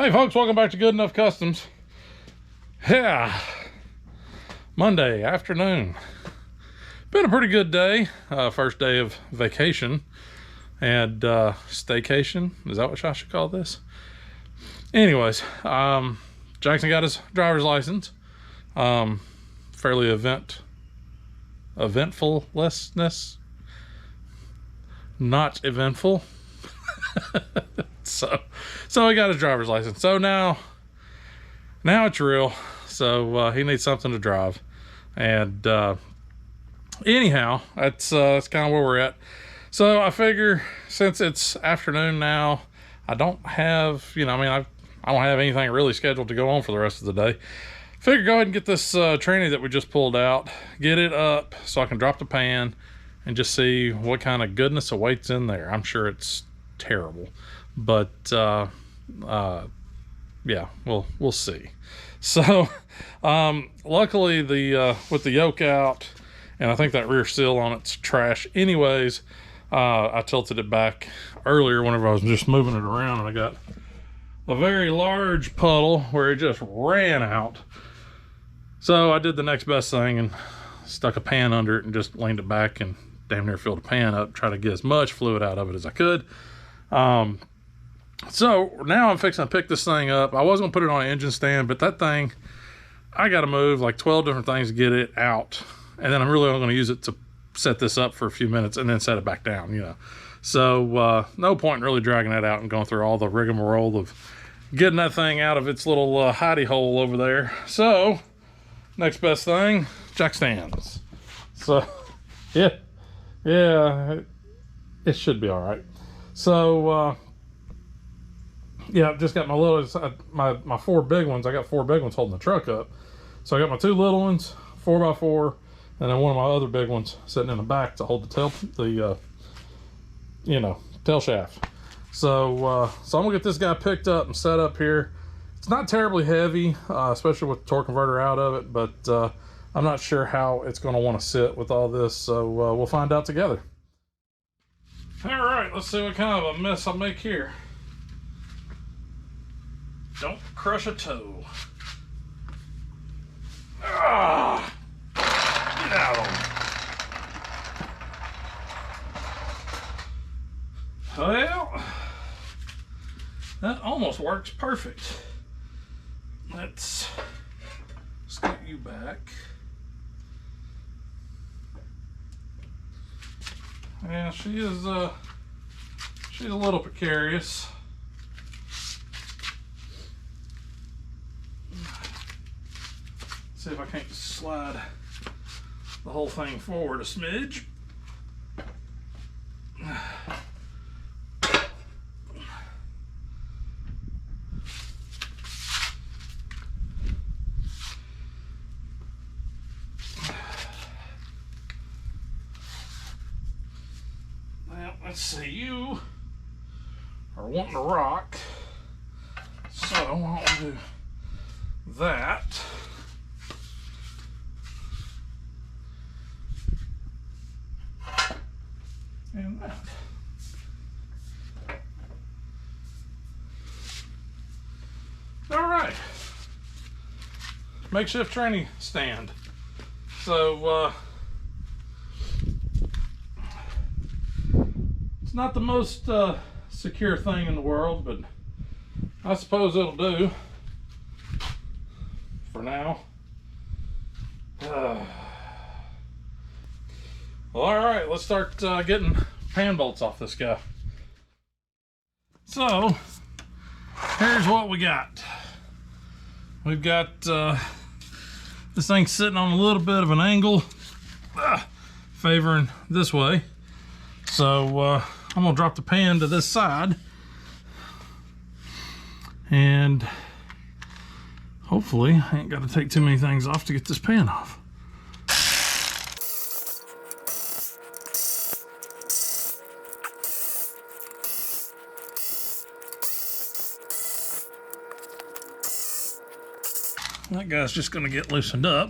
Hey folks, welcome back to Good Enough Customs. Yeah, Monday afternoon. Been a pretty good day. First day of vacation and staycation. Is that what I should call this? Anyways, Jackson got his driver's license. Fairly eventfulness. Not eventful. So he got his driver's license. So now it's real. So he needs something to drive. And anyhow, that's kind of where we're at. So I figure since it's afternoon now, I don't have, I don't have anything really scheduled to go on for the rest of the day. Figure go ahead and get this tranny that we just pulled out, get it up so I can drop the pan and just see what kind of goodness awaits in there. I'm sure it's terrible, but yeah, we'll see. So luckily with the yoke out, and I think that rear seal on it's trash anyways, I tilted it back earlier whenever I was just moving it around, and I got a very large puddle where it just ran out. So I did the next best thing and stuck a pan under it and just leaned it back and damn near filled the pan up, try to get as much fluid out of it as I could. So now I'm fixing to pick this thing up. I was gonna put it on an engine stand, but that thing, I gotta move like 12 different things to get it out, and then I'm really only gonna use it to set this up for a few minutes and then set it back down, So no point in really dragging that out and going through all the rigmarole of getting that thing out of its little hidey hole over there. So next best thing, jack stands. So yeah, it should be all right. So yeah, I've just got my little, my four big ones. I got four big ones holding the truck up. So I got my two little ones, 4x4, and then one of my other big ones sitting in the back to hold the tail shaft. So I'm gonna get this guy picked up and set up here. It's not terribly heavy, especially with the torque converter out of it, but I'm not sure how it's gonna want to sit with all this. So we'll find out together. All right, let's see what kind of a mess I make here. Don't crush a toe. Ah, get out of them. Well, that almost works perfect. Let's scoot you back. Yeah, she's a little precarious. See if I can't just slide the whole thing forward a smidge. Well, let's see, you are wanting to rock, so I'll do that. And that. All right, makeshift tranny stand. So it's not the most secure thing in the world, but I suppose it'll do for now. Well, all right, let's start getting pan bolts off this guy. So here's what we got. We've got this thing sitting on a little bit of an angle, favoring this way. So I'm gonna drop the pan to this side, and hopefully I ain't got to take too many things off to get this pan off. That guy's just gonna get loosened up.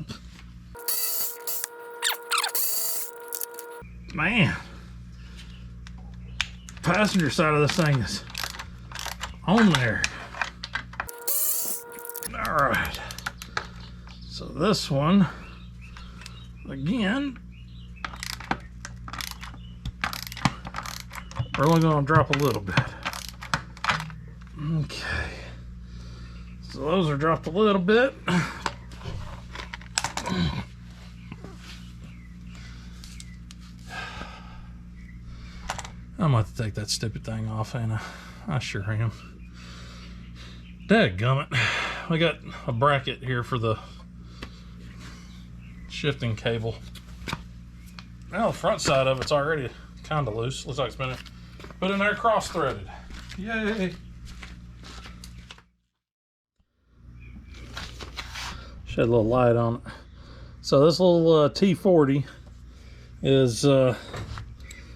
Man, passenger side of this thing is on there. All right. So this one, again, we're only going to drop a little bit. Okay. So those are dropped a little bit. I'm about to take that stupid thing off, ain't I? I sure am. Dadgummit. We got a bracket here for the shifting cable. Now the front side of it's already kind of loose. Looks like it's been put in there cross-threaded. Yay! Shed a little light on it. So this little T40 is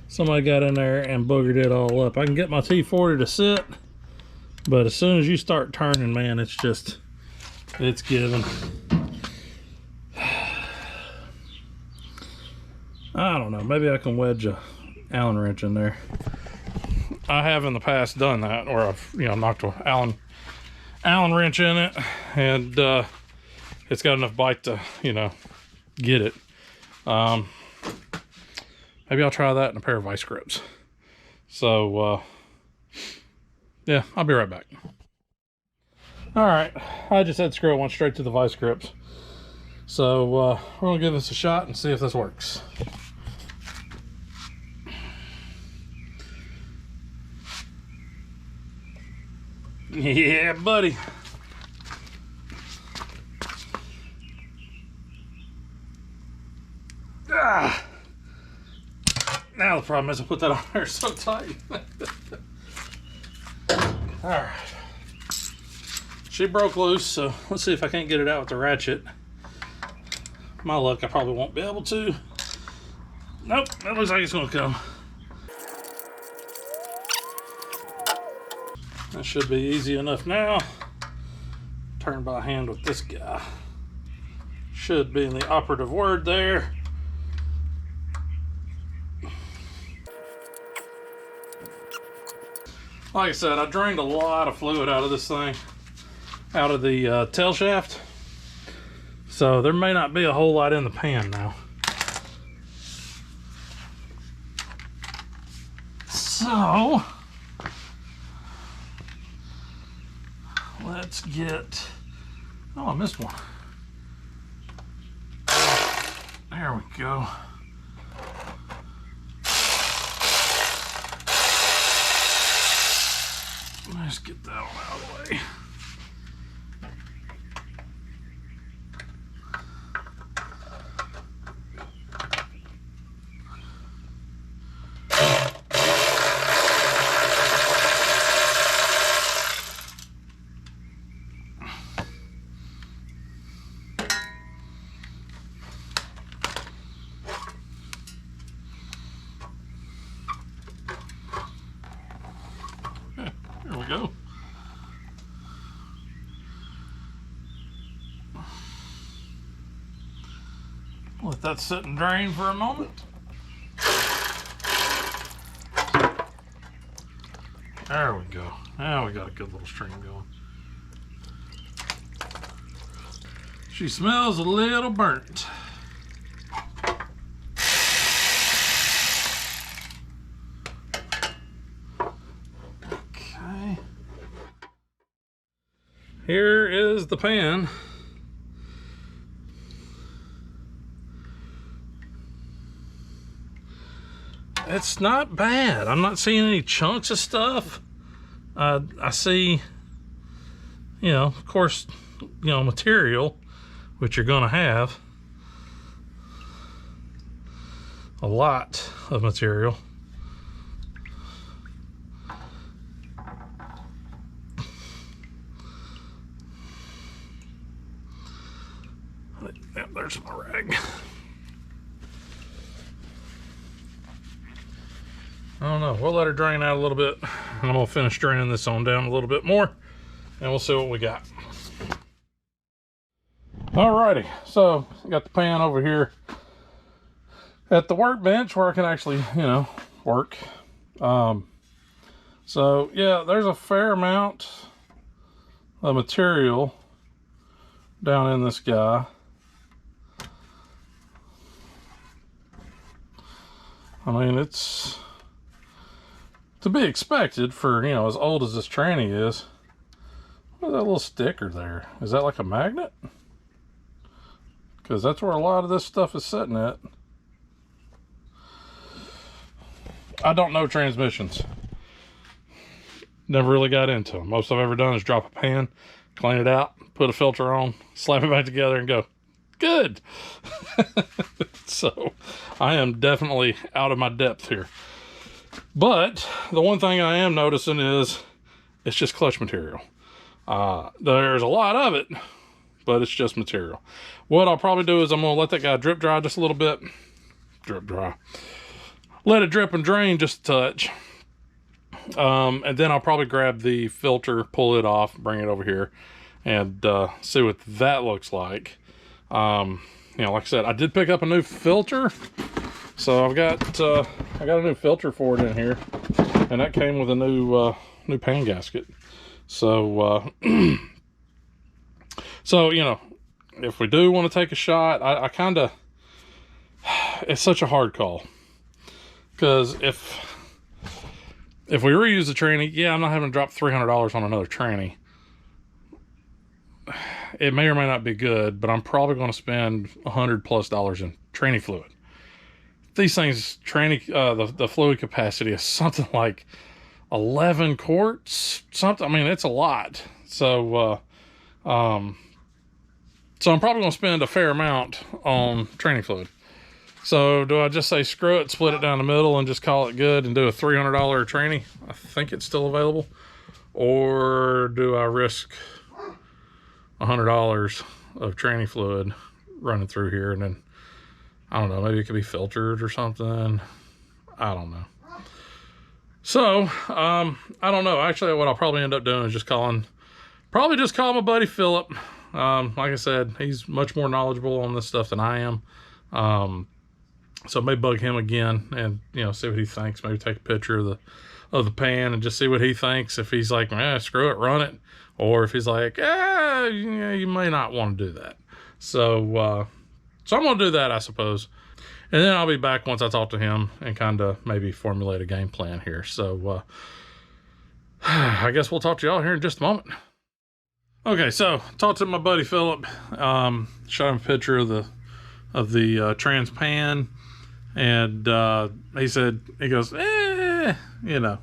somebody got in there and boogered it all up. I can get my T40 to sit, but as soon as you start turning, man, it's giving. I don't know, maybe I can wedge a Allen wrench in there. I have in the past done that, where I've knocked a Allen wrench in it, and it's got enough bite to get it. Maybe I'll try that in a pair of vice grips. So yeah, I'll be right back. All right, I just had screw it went straight to the vice grips. So we're gonna give this a shot and see if this works. Yeah, buddy. Ah. Now the problem is I put that on there so tight. Alright. She broke loose, so let's see if I can't get it out with the ratchet. My luck, I probably won't be able to. Nope, that looks like it's gonna come. That should be easy enough now. Turn by hand with this guy. Should be in the operative word there. Like I said, I drained a lot of fluid out of this thing, out of the tail shaft. So there may not be a whole lot in the pan now. So let's get, oh, I missed one. There we go. Let's get that one out of the way. There we go. Let that sit and drain for a moment. There we go. Now we got a good little stream going. She smells a little burnt. Okay. Here is the pan. It's not bad. I'm not seeing any chunks of stuff. I see, of course, material, which you're gonna have. A lot of material. Yep, there's my rag. I don't know. We'll let her drain out a little bit. I'm gonna finish draining this on down a little bit more, and we'll see what we got. Alrighty, so I got the pan over here at the workbench where I can actually, work. So yeah, there's a fair amount of material down in this guy. I mean, it's to be expected for, you know, as old as this tranny is. What is that little sticker there? Is that like a magnet? Because that's where a lot of this stuff is sitting at. I don't know transmissions. Never really got into them. Most I've ever done is drop a pan, clean it out, put a filter on, slap it back together, and go, good. So I am definitely out of my depth here. But the one thing I am noticing is it's just clutch material. There's a lot of it, but it's just material. What I'll probably do is I'm going to let that guy drip dry just a little bit. Drip dry. Let it drip and drain just a touch. And then I'll probably grab the filter, pull it off, bring it over here, and see what that looks like. You know, like I said, I did pick up a new filter. So I've got I got a new filter for it in here, and that came with a new pan gasket. So so you know, if we do want to take a shot, I kind of, it's such a hard call, because if we reuse the tranny, yeah, I'm not having to drop $300 on another tranny. It may or may not be good, but I'm probably going to spend $100+ in tranny fluid. These things, tranny, the fluid capacity is something like 11 quarts, something. I mean, it's a lot. So, so I'm probably going to spend a fair amount on tranny fluid. So do I just say screw it, split it down the middle, and just call it good and do a $300 tranny? I think it's still available. Or do I risk $100 of tranny fluid running through here, and then, I don't know, maybe it could be filtered or something. I don't know. So, I don't know. Actually, what I'll probably end up doing is just call my buddy Philip. Like I said, he's much more knowledgeable on this stuff than I am. So maybe bug him again and, you know, see what he thinks. Maybe take a picture of the pan and just see what he thinks. If he's like, screw it, run it. Or if he's like, you may not want to do that. So, so I'm going to do that, I suppose. And then I'll be back once I talk to him and kind of maybe formulate a game plan here. So, I guess we'll talk to y'all here in just a moment. Okay, so talked to my buddy Philip. Shot him a picture of the trans pan. And he said, he goes, you know,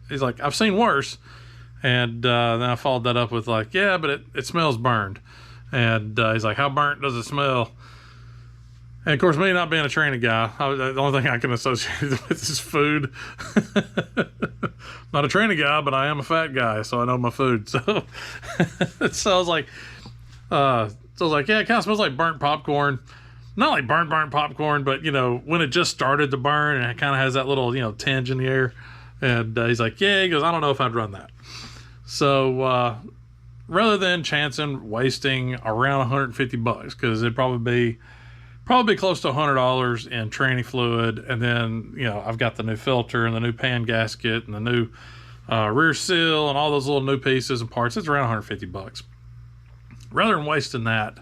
he's like, I've seen worse. And then I followed that up with like, yeah, but it smells burned. And he's like, how burnt does it smell? And of course, me not being a tranny guy, the only thing I can associate it with is food. Not a tranny guy, but I am a fat guy, so I know my food. So, so I was like, yeah, it kind of smells like burnt popcorn. Not like burnt popcorn, but, you know, when it just started to burn, and it kind of has that little, you know, tinge in the air. And he's like, yeah, he goes, I don't know if I'd run that. So rather than wasting around $150, because it'd probably be close to $100 in tranny fluid, and then, you know, I've got the new filter and the new pan gasket and the new rear seal and all those little new pieces and parts. It's around $150. Rather than wasting that,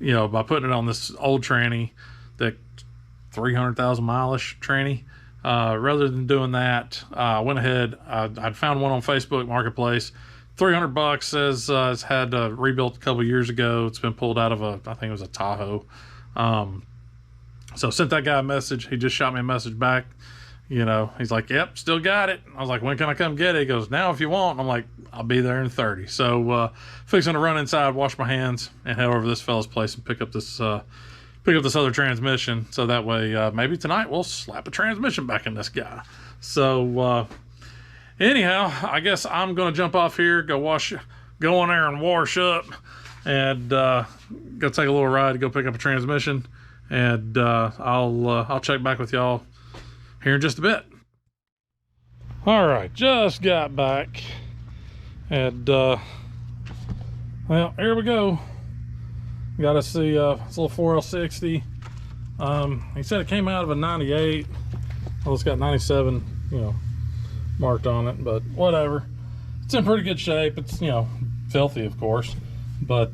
you know, by putting it on this old tranny, that 300,000 mile-ish tranny, rather than doing that, I went ahead, I'd found one on Facebook Marketplace, $300, says it's had rebuilt a couple years ago. It's been pulled out of I think it was a Tahoe. So sent that guy a message. He just shot me a message back. You know, he's like, yep, still got it. I was like, when can I come get it? He goes, now if you want. And I'm like, I'll be there in 30. So fixing to run inside, wash my hands, and head over to this fella's place and pick up this other transmission. So that way, maybe tonight we'll slap a transmission back in this guy. So anyhow, I guess I'm gonna jump off here, go on there and wash up, and go take a little ride to go pick up a transmission, and I'll check back with y'all here in just a bit. All right, just got back, and well, here we go. Got to see it's a little 4L60. He said it came out of a 98. Well, it's got 97, you know, marked on it, but whatever. It's in pretty good shape. It's, you know, filthy, of course, but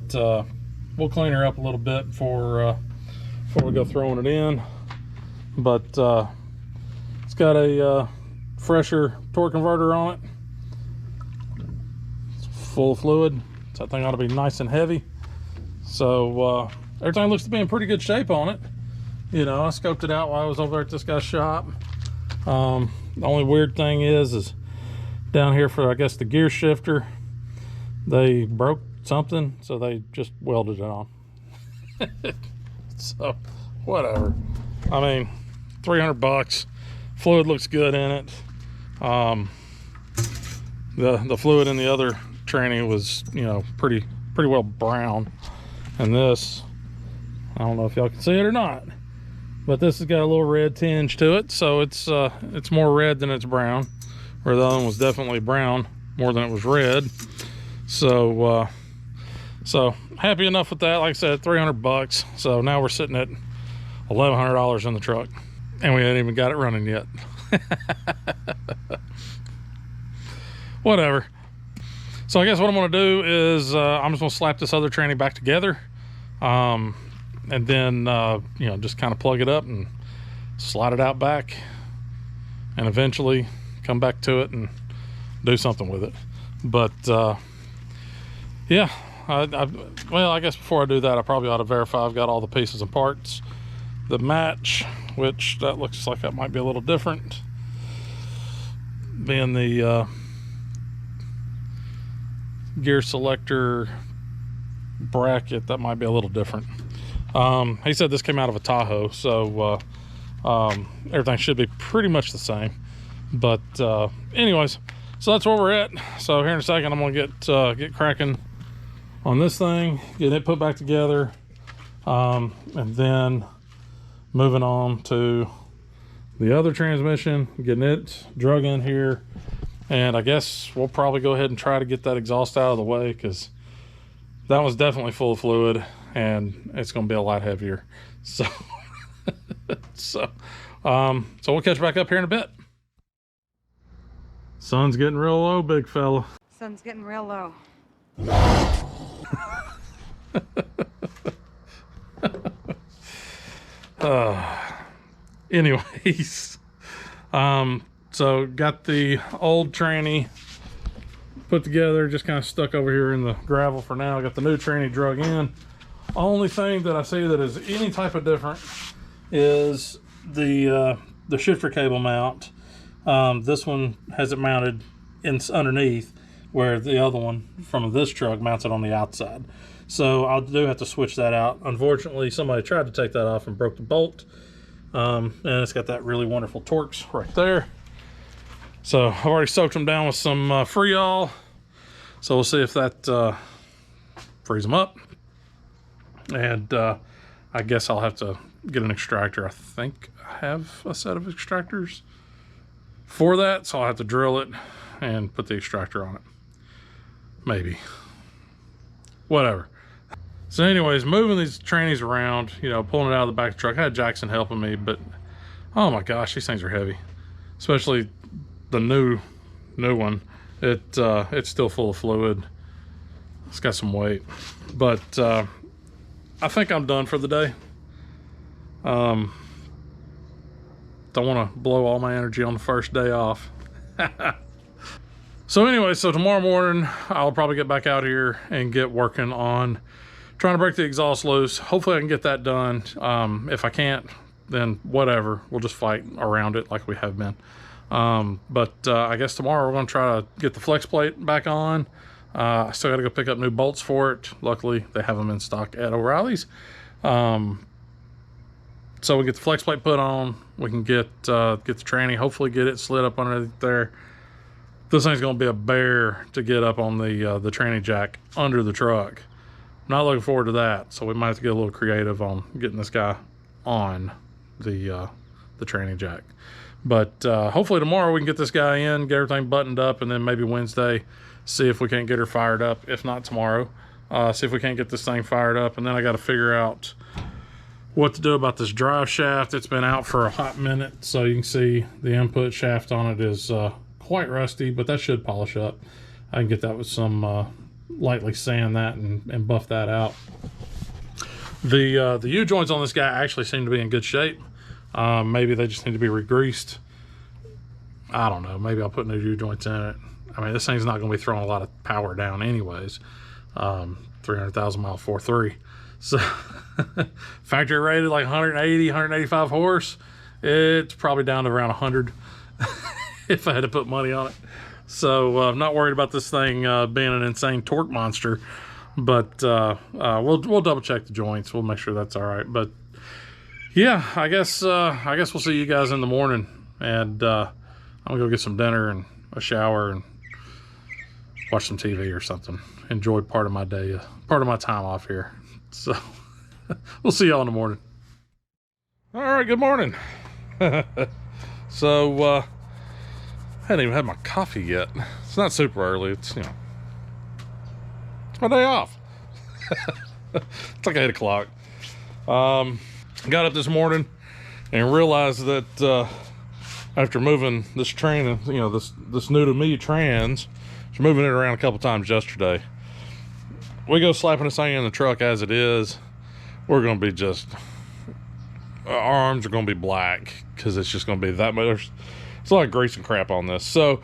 we'll clean her up a little bit before we go throwing it in. But it's got a fresher torque converter on it. It's full of fluid, so that thing ought to be nice and heavy. So everything looks to be in pretty good shape on it. You know, I scoped it out while I was over there at this guy's shop. The only weird thing is down here for, I guess, the gear shifter, they broke something, so they just welded it on. So whatever. I mean, 300 bucks. Fluid looks good in it. The fluid in the other tranny was, you know, pretty well brown, and this, I don't know if y'all can see it or not, but this has got a little red tinge to it, so it's more red than it's brown, where the other one was definitely brown more than it was red. So so happy enough with that. Like I said, 300 bucks. So now we're sitting at $1,100 in the truck, and we ain't even got it running yet. Whatever. So I guess what I'm gonna do is I'm just gonna slap this other tranny back together, and then you know, just kind of plug it up and slide it out back, and eventually come back to it and do something with it. But yeah, well, I guess before I do that, I probably ought to verify I've got all the pieces and parts that match, which that looks like that might be a little different, being the gear selector bracket. That might be a little different. He said this came out of a Tahoe, so everything should be pretty much the same. But anyways, so that's where we're at. So here in a second, I'm gonna get cracking on this thing, get it put back together, and then moving on to the other transmission, getting it drug in here. And I guess we'll probably go ahead and try to get that exhaust out of the way, because that was definitely full of fluid and it's going to be a lot heavier. So so we'll catch back up here in a bit. Sun's getting real low, big fella. Sun's getting real low. Anyways, so got the old tranny put together, just kind of stuck over here in the gravel for now. Got the new tranny drug in. Only thing that I see that is any type of different is the shifter cable mount. This one has it mounted underneath, where the other one from this truck mounts it on the outside. So I do have to switch that out. Unfortunately, somebody tried to take that off and broke the bolt. And it's got that really wonderful Torx right there. So I've already soaked them down with some Freol. So we'll see if that frees them up. And I guess I'll have to get an extractor. I think I have a set of extractors for that, so I'll have to drill it and put the extractor on it. Maybe. Whatever. So anyways, moving these trannies around, you know, pulling it out of the back of the truck. I had Jackson helping me, but oh my gosh, these things are heavy. Especially the new one. It's still full of fluid. It's got some weight. But I think I'm done for the day. Don't want to blow all my energy on the first day off. So anyway, so tomorrow morning I'll probably get back out here and get working on trying to break the exhaust loose. Hopefully I can get that done. If I can't, then whatever, we'll just fight around it like we have been. But I guess tomorrow we're going to try to get the flex plate back on. I still got to go pick up new bolts for it. Luckily they have them in stock at O'Reilly's. So we get the flex plate put on, we can get the tranny, hopefully get it slid up underneath there. This thing's gonna be a bear to get up on the tranny jack under the truck. Not looking forward to that, so we might have to get a little creative on getting this guy on the tranny jack. But hopefully tomorrow we can get this guy in, get everything buttoned up, and then maybe Wednesday see if we can't get her fired up. If not tomorrow, see if we can't get this thing fired up, and then I got to figure out what to do about this drive shaft. It's been out for a hot minute, so you can see the input shaft on it is quite rusty, but that should polish up. I can get that with some lightly sand that and buff that out. The U-joints on this guy actually seem to be in good shape. Maybe they just need to be re-greased. I don't know. Maybe I'll put new U-joints in it. I mean, this thing's not going to be throwing a lot of power down anyways. 300,000 mile 4.3. So factory rated like 180, 185 horse. It's probably down to around 100 if I had to put money on it. So I'm not worried about this thing being an insane torque monster. But we'll double check the joints. We'll make sure that's all right. But yeah, I guess we'll see you guys in the morning, and I'm gonna go get some dinner and a shower and watch some TV or something. Enjoy part of my day, part of my time off here. So we'll see y'all in the morning. All right, good morning. So I hadn't even had my coffee yet. It's not super early. It's, you know, it's my day off. It's like 8 o'clock. Got up this morning and realized that after moving this train, you know, this new to me trans, just moving it around a couple times yesterday, we go slapping this thing in the truck as it is. We're gonna be just, our arms are gonna be black because it's just gonna be that much. It's a lot of grease and crap on this. So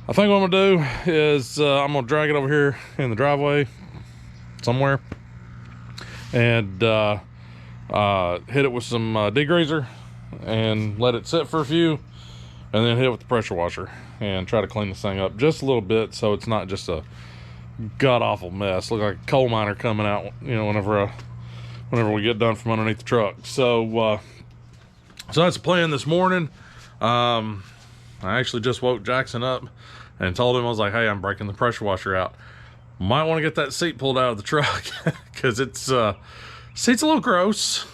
I think what I'm gonna do is I'm gonna drag it over here in the driveway somewhere and hit it with some degreaser and let it sit for a few, and then hit it with the pressure washer and try to clean this thing up just a little bit so it's not just a god-awful mess. Look like a coal miner coming out, you know, whenever we get done from underneath the truck. So that's the plan this morning. I actually just woke Jackson up and told him, I was like, hey, I'm breaking the pressure washer out. Might want to get that seat pulled out of the truck because it's seat's a little gross.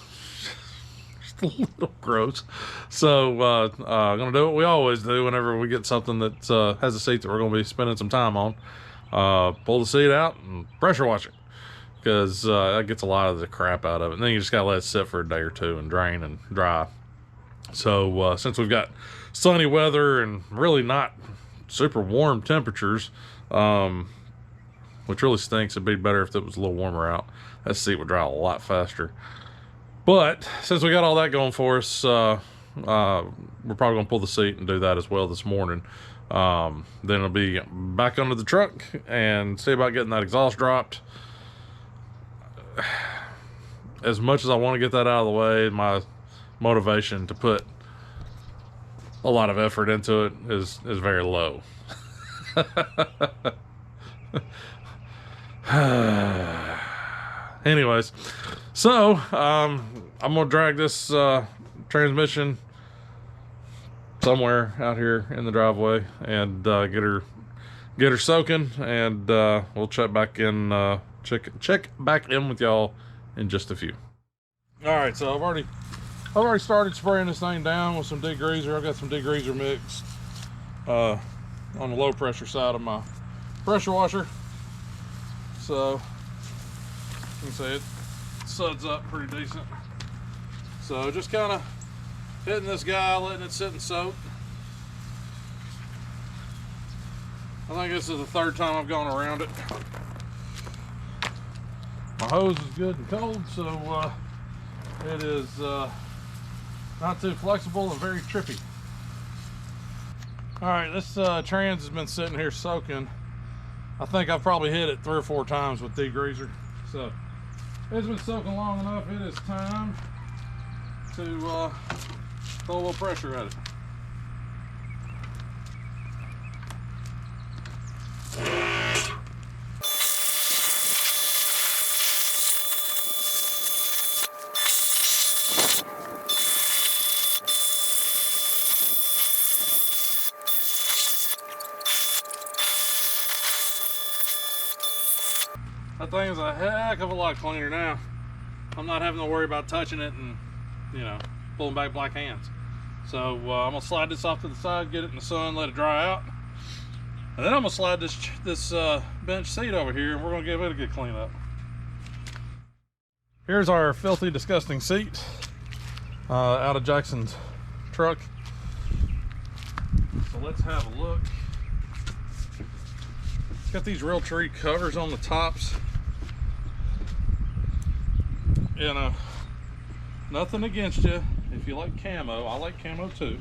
Just a little gross. So gonna do what we always do whenever we get something that has a seat that we're gonna be spending some time on. Pull the seat out and pressure wash it, because that gets a lot of the crap out of it. And then you just gotta let it sit for a day or two and drain and dry. So since we've got sunny weather and really not super warm temperatures, which really stinks, it'd be better if it was a little warmer out. That seat would dry a lot faster. But since we got all that going for us, we're probably gonna pull the seat and do that as well this morning. Then it'll be back under the truck and see about getting that exhaust dropped. As much as I want to get that out of the way, my motivation to put a lot of effort into it is very low. Anyways, so I'm gonna drag this transmission somewhere out here in the driveway and get her soaking, and we'll check back in with y'all in just a few. All right, so I've already started spraying this thing down with some degreaser. I've got some degreaser mixed on the low pressure side of my pressure washer. So you can see it suds up pretty decent. So just kind of hitting this guy, letting it sit and soak. I think this is the third time I've gone around it. My hose is good and cold, so it is not too flexible and very trippy. All right, this trans has been sitting here soaking. I think I've probably hit it 3 or 4 times with degreaser. So it's been soaking long enough. It is time to throw a little pressure at it. That thing is a heck of a lot cleaner now. I'm not having to worry about touching it and, you know, pulling back black hands. So I'm gonna slide this off to the side, get it in the sun, let it dry out, and then I'm gonna slide this bench seat over here, and we're gonna give it a good clean up. Here's our filthy, disgusting seat out of Jackson's truck. So let's have a look. It's got these real tree covers on the tops. you know, nothing against you if you like camo. I like camo too,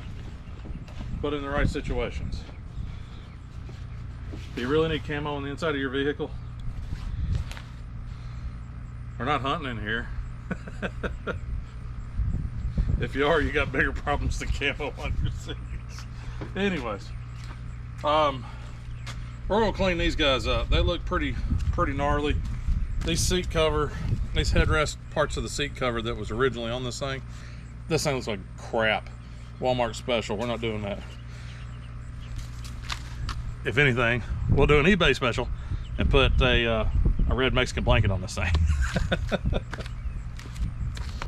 but in the right situations. Do you really need camo on the inside of your vehicle? We're not hunting in here. If you are, you got bigger problems than camo on your seats. Anyways, we're gonna clean these guys up. They look pretty gnarly. These seat cover, these headrest parts of the seat cover that was originally on this thing looks like crap. Walmart special. We're not doing that. If anything, we'll do an eBay special and put a red Mexican blanket on this thing.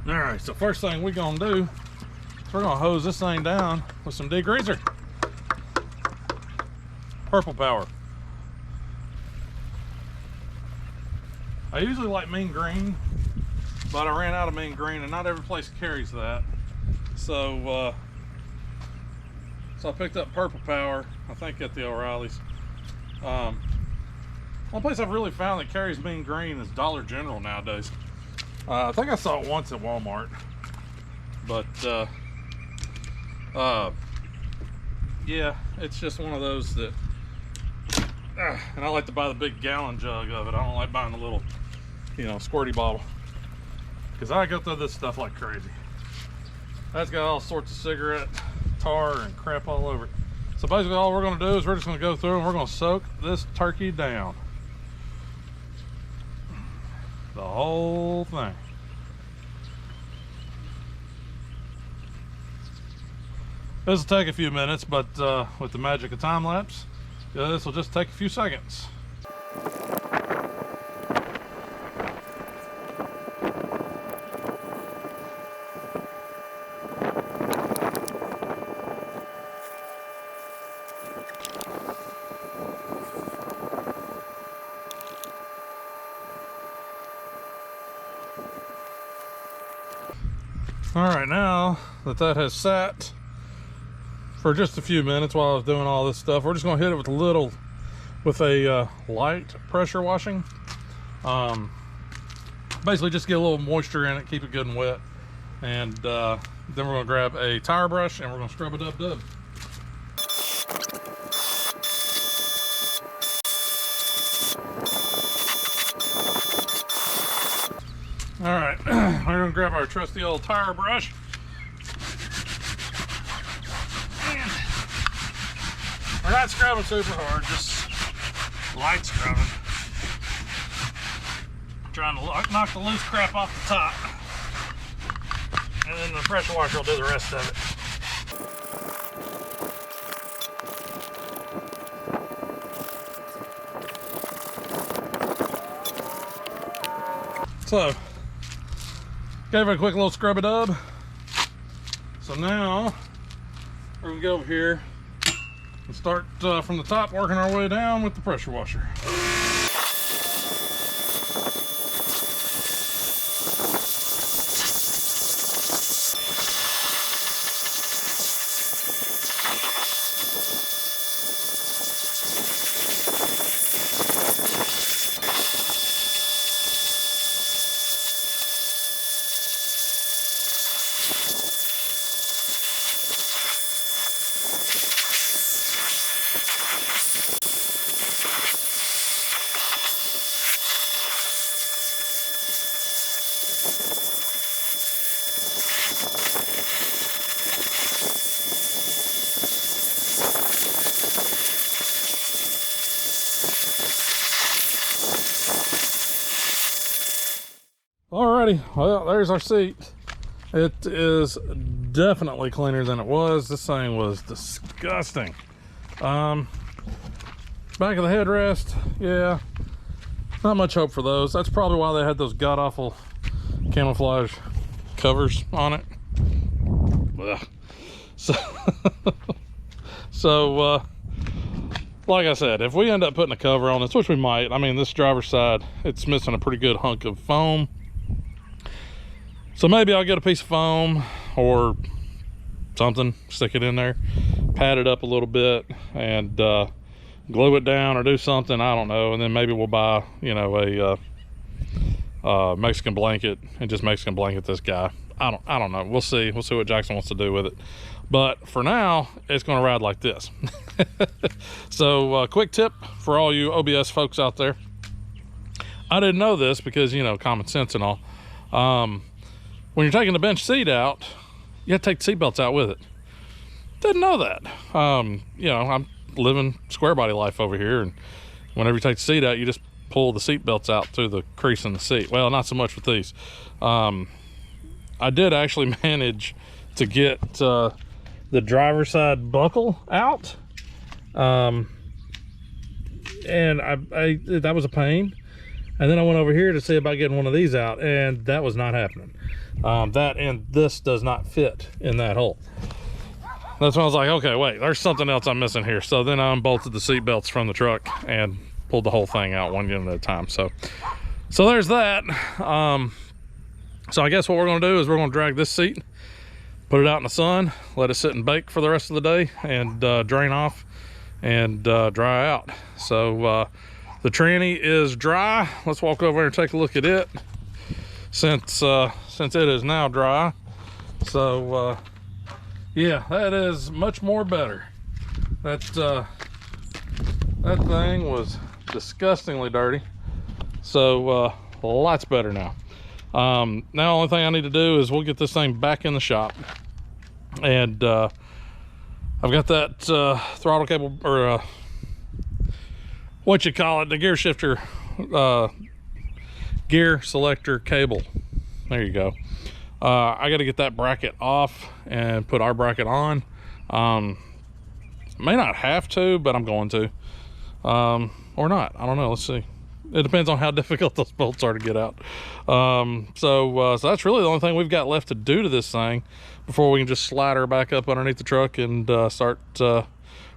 All right, so first thing we're gonna do is we're gonna hose this thing down with some degreaser. Purple Power. I usually like mean green, but I ran out of mean green and not every place carries that. So I picked up Purple Power, I think at the O'Reilly's. One place I've really found that carries mean green is Dollar General nowadays. I think I saw it once at Walmart, but yeah, it's just one of those that, and I like to buy the big gallon jug of it. I don't like buying the little, you know, squirty bottle, because I go through this stuff like crazy. That's got all sorts of cigarette tar and crap all over it. So basically all we're going to do is we're just going to go through and we're going to soak this turkey down. The whole thing. This will take a few minutes, but with the magic of time lapse, this will just take a few seconds. All right, now that has sat for just a few minutes while I was doing all this stuff, we're just gonna hit it with a light pressure washing. Basically just get a little moisture in it, keep it good and wet. And then we're gonna grab a tire brush and we're gonna scrub it up dub. All right, we're gonna grab our trusty old tire brush. And we're not scrubbing super hard, just light scrubbing. Trying to knock the loose crap off the top. And then the pressure washer will do the rest of it. So, gave it a quick little scrub a dub. So now we're gonna go over here and start from the top, working our way down with the pressure washer. Alrighty, well, there's our seat. It is definitely cleaner than it was. This thing was disgusting. Back of the headrest, yeah, not much hope for those. That's probably why they had those god-awful camouflage covers on it. Ugh. So like I said, if we end up putting a cover on this, which we might, I mean, this driver's side, it's missing a pretty good hunk of foam. So maybe I'll get a piece of foam or something, stick it in there, pad it up a little bit, and glue it down or do something, I don't know. And then maybe we'll buy, you know, Mexican blanket and just Mexican blanket this guy. I don't know. We'll see what Jackson wants to do with it, but for now it's going to ride like this. So quick tip for all you OBS folks out there. I didn't know this because, you know, common sense and all. When you're taking the bench seat out, you have to take the seat belts out with it. Didn't know that. You know, I'm living square body life over here, and whenever you take the seat out, you just pull the seat belts out through the crease in the seat. Well, not so much with these. I did actually manage to get the driver's side buckle out, and that was a pain. And then I went over here to see about getting one of these out, and that was not happening. That and this does not fit in that hole. That's when I was like, okay, wait, there's something else I'm missing here. So then I unbolted the seat belts from the truck and pulled the whole thing out one unit at a time. So there's that. So I guess what we're gonna do is we're gonna drag this seat, put it out in the sun, let it sit and bake for the rest of the day, and drain off and dry out. So the tranny is dry. Let's walk over and take a look at it since it is now dry. So yeah, that is much more better. That thing was disgustingly dirty. So lots better now. Now the only thing I need to do is we'll get this thing back in the shop, and I've got that throttle cable, or what you call it, the gear shifter, gear selector cable. There you go. I got to get that bracket off and put our bracket on. May not have to, but I'm going to, or not. I don't know. Let's see. It depends on how difficult those bolts are to get out. So that's really the only thing we've got left to do to this thing before we can just slide her back up underneath the truck and start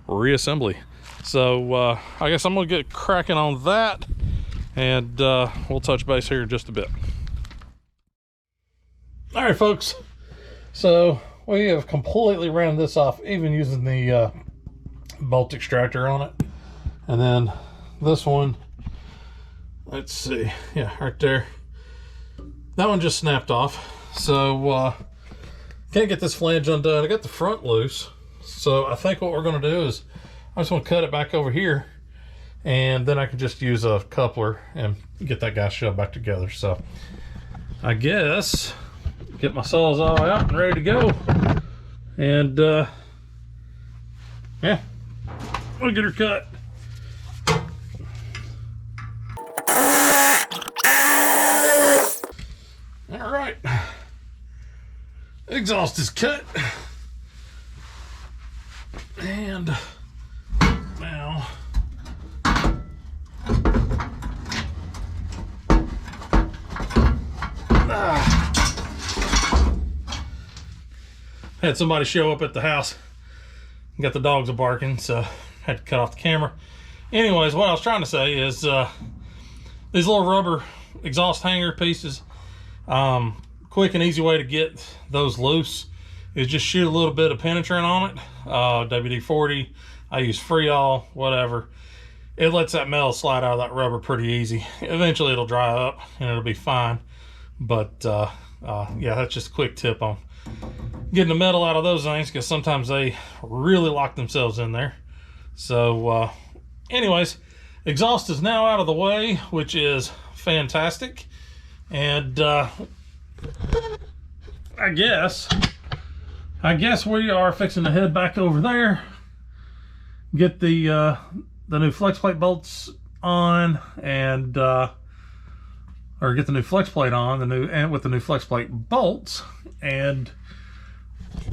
reassembly. So I guess I'm gonna get cracking on that, and we'll touch base here in just a bit. All right, folks. So we have completely ran this off, even using the bolt extractor on it. And then this one, let's see, yeah, right there. That one just snapped off. So can't get this flange undone. I got the front loose. So I think what we're gonna do is I just want to cut it back over here, and then I can just use a coupler and get that guy shoved back together. So I guess get my sawzall out and ready to go, and yeah, we'll get her cut. All right, exhaust is cut, and now had somebody show up at the house, got the dogs a barking, so had to cut off the camera. Anyways, what I was trying to say is these little rubber exhaust hanger pieces, quick and easy way to get those loose is just shoot a little bit of penetrant on it, WD-40. I use Freol, whatever. It lets that metal slide out of that rubber pretty easy. Eventually it'll dry up and it'll be fine. But yeah, that's just a quick tip on getting the metal out of those things, because sometimes they really lock themselves in there. So anyways, exhaust is now out of the way, which is fantastic. And I guess we are fixing to head back over there, get the new flex plate bolts on, and or get the new flex plate on, with the new flex plate bolts. And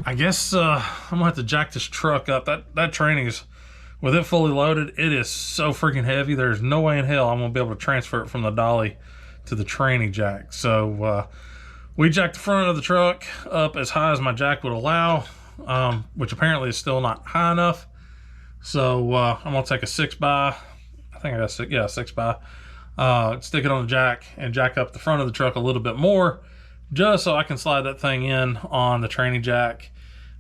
I guess I'm gonna have to jack this truck up. That training is, with it fully loaded, it is so freaking heavy. There's no way in hell I'm gonna be able to transfer it from the dolly to the training jack. So we jacked the front of the truck up as high as my jack would allow, which apparently is still not high enough. So I'm gonna take a 6x, I think I got 6x, stick it on the jack and jack up the front of the truck a little bit more, just so I can slide that thing in on the training jack,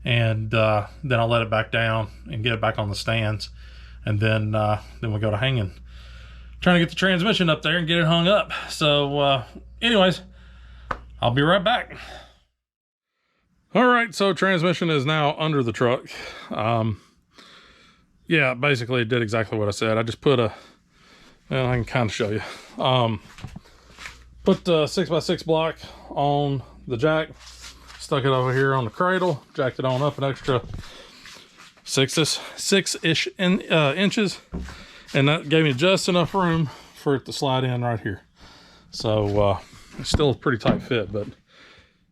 and then I'll let it back down and get it back on the stands, and then we go to hanging. trying to get the transmission up there and get it hung up. So anyways, I'll be right back. All right, so transmission is now under the truck. Yeah, basically it did exactly what I said. I just put a, well, I can kind of show you. Put the 6x6 block on the jack, stuck it over here on the cradle, jacked it on up an extra six-ish inches, and that gave me just enough room for it to slide in right here. So it's still a pretty tight fit, but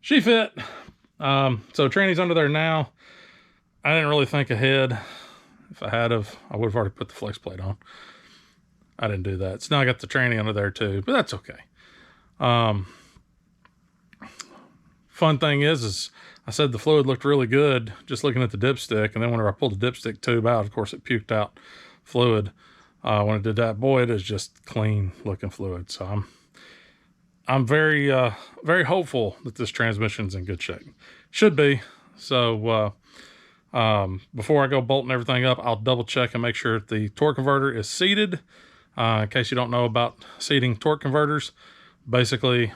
she fit. So Tranny's under there now. I didn't really think ahead. If I had of, I would have already put the flex plate on. I didn't do that. So now I got the Tranny under there too, but that's okay. Fun thing is I said the fluid looked really good just looking at the dipstick, and then whenever I pulled the dipstick tube out, of course it puked out fluid. When it did that, boy, it is just clean looking fluid. So I'm very very hopeful that this transmission's in good shape. Should be. So before I go bolting everything up, I'll double check and make sure the torque converter is seated. In case you don't know about seating torque converters, basically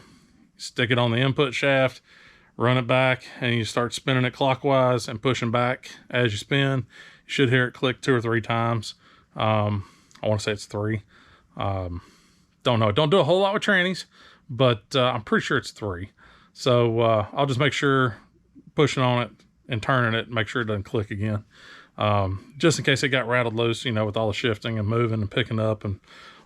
stick it on the input shaft, run it back, and you start spinning it clockwise and pushing back as you spin. You should hear it click 2 or 3 times. I want to say it's 3. Don't know. Don't do a whole lot with trannies, but I'm pretty sure it's 3. So I'll just make sure pushing on it and turning it, make sure it doesn't click again. Just in case it got rattled loose, you know, with all the shifting and moving and picking up and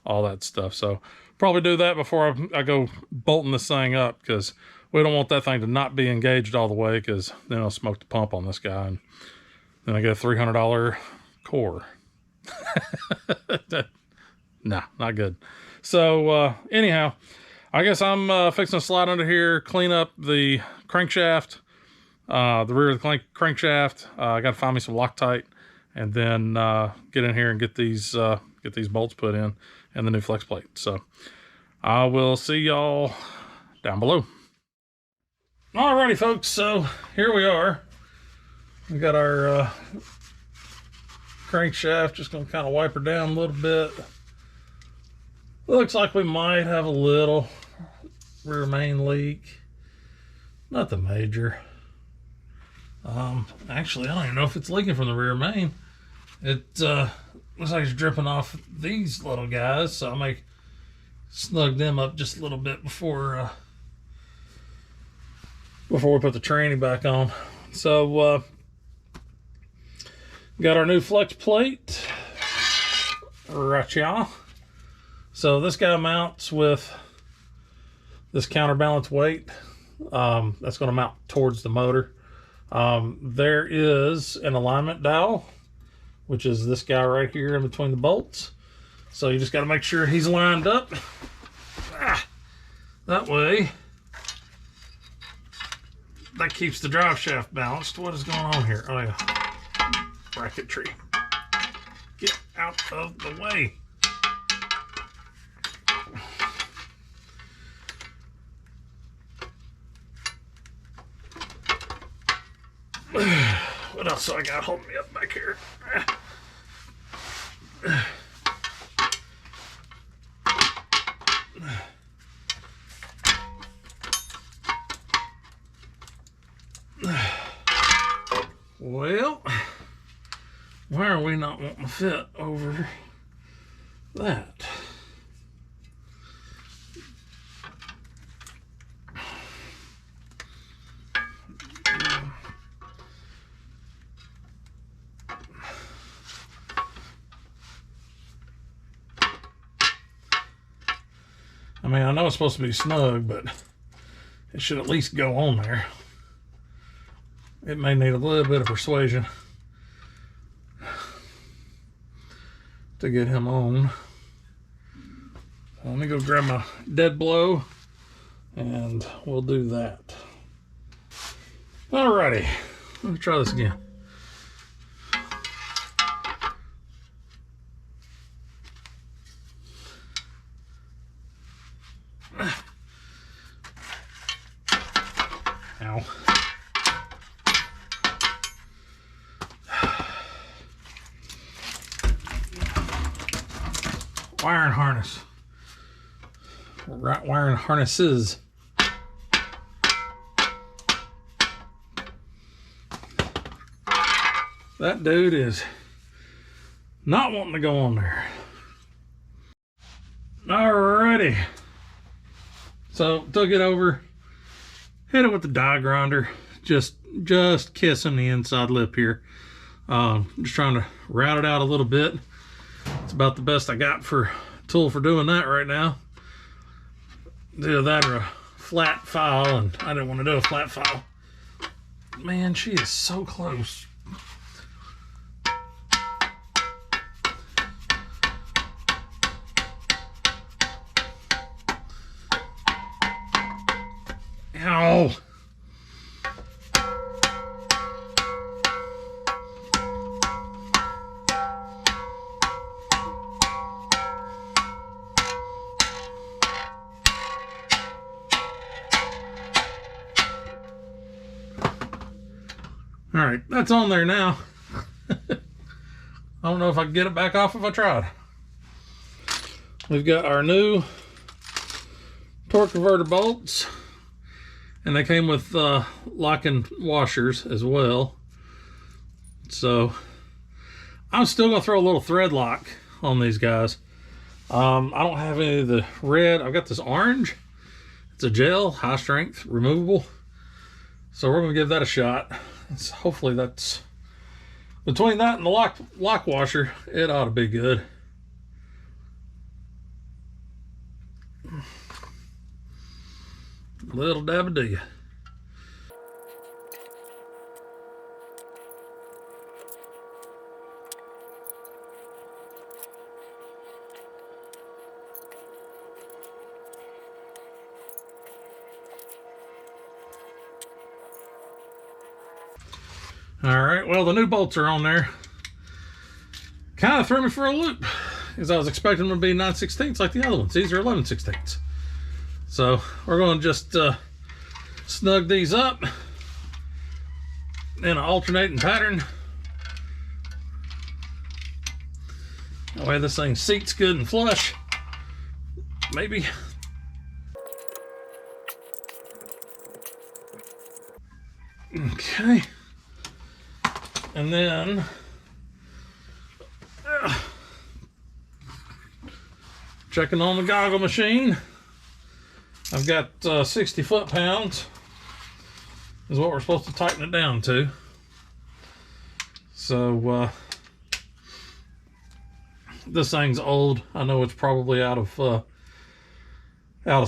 all that stuff. So probably do that before I go bolting this thing up, because we don't want that thing to not be engaged all the way, because then I'll smoke the pump on this guy, and then I get a $300 core. Nah, not good. So anyhow, I guess I'm fixing to slide under here, clean up the crankshaft, the rear of the crankshaft. I got to find me some Loctite, and then get in here and get these bolts put in and the new flex plate. So I will see y'all down below. Alrighty, folks. So here we are. We got our crankshaft. Just gonna kind of wipe her down a little bit. Looks like we might have a little rear main leak. Nothing major. Actually, I don't even know if it's leaking from the rear main. It looks like it's dripping off these little guys, so I may snug them up just a little bit before we put the tranny back on. So got our new flex plate right here. So this guy mounts with this counterbalance weight. That's going to mount towards the motor. There is an alignment dowel, which is this guy right here in between the bolts. So you just got to make sure he's lined up. That way, that keeps the drive shaft balanced. What is going on here? Oh yeah, bracketry. Get out of the way. What else do I got holding me up back here? Well, why are we not wanting to fit over that? I mean, I know it's supposed to be snug, but it should at least go on there. It may need a little bit of persuasion to get him on. So let me go grab my dead blow and we'll do that. Alrighty, let me try this again. Ow. wiring harness. Wiring harnesses. That dude is not wanting to go on there. Alrighty. So took it over, hit it with the die grinder, just kissing the inside lip here. Just trying to route it out a little bit. It's about the best I got for tool for doing that right now. Do that or a flat file, and I didn't want to do a flat file. Man, she is so close. Ow. All right, that's on there now. I don't know if I can get it back off if I tried. We've got our new torque converter bolts, and they came with locking washers as well. So I'm still gonna throw a little thread lock on these guys. I don't have any of the red. I've got this orange. It's a gel, high strength, removable. So we're gonna give that a shot. Hopefully that's, between that and the lock washer, it ought to be good. Little dab of do. All right, well, the new bolts are on there. Kind of threw me for a loop, because I was expecting them to be 9/16 like the other ones. These are 11/16. So we're going to just snug these up in an alternating pattern. That way this thing seats good and flush. Maybe. Okay. And then checking on the goggle machine. I've got 60 foot-pounds is what we're supposed to tighten it down to. So this thing's old. I know it's probably out of